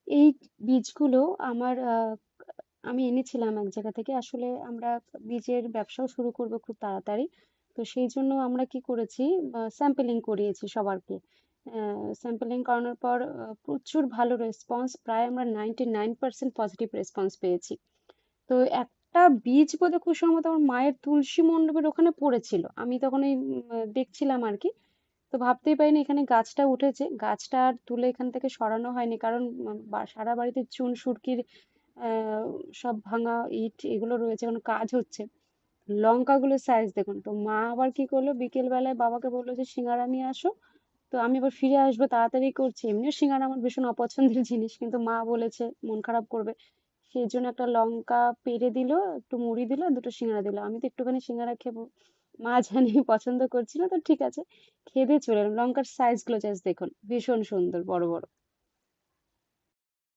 এই বীজগুলো আমার আমি এনেছিলাম এক জায়গা থেকে। আসলে আমরা বীজের ব্যবসাও শুরু করব খুব তাড়াতাড়ি। তো সেই জন্য আমরা কি করেছি, স্যাম্পলিং করিয়েছি সবারকে। স্যাম্পলিং করানোর পর প্রচুর ভালো রেসপন্স, প্রায় আমরা 99% পজিটিভ রেসপন্স পেয়েছি। তো একটা বীজ বোধহয় খুব সম্ভবত আমার মায়ের তুলসী মণ্ডপের ওখানে পড়েছিল, আমি তখন এই দেখছিলাম আর কি। তো ভাবতেই পারিনি এখানে গাছটা উঠেছে। গাছটা আর তুলে এখান থেকে সরানো হয়নি, কারণ সারা বাড়িতে চুন সুরকির আহ সব ভাঙা ইট এগুলো রয়েছে, কোনো কাজ হচ্ছে। লঙ্কাগুলোর সাইজ দেখুন। তো মা আবার কি করলো, বিকেল বেলায় বাবাকে বললো যে সিঙ্গারা নিয়ে আসো। তো আমি আবার ফিরে আসবো তাড়াতাড়ি করছি, এমনিও সিঙ্গারা আমার ভীষণ অপছন্দের জিনিস, কিন্তু মা বলেছে মন খারাপ করবে, সেই জন্য একটা লঙ্কা পেড়ে দিল, একটু মুড়ি দিল, দুটো সিঙ্গারা দিল। আমি তো একটুখানি সিঙ্গারা খেবো, মা জানি পছন্দ করছি না, তো ঠিক আছে খেয়ে দিয়ে চলে এলাম। লঙ্কার সাইজ গুলো জাস্ট দেখুন, ভীষণ সুন্দর বড় বড়।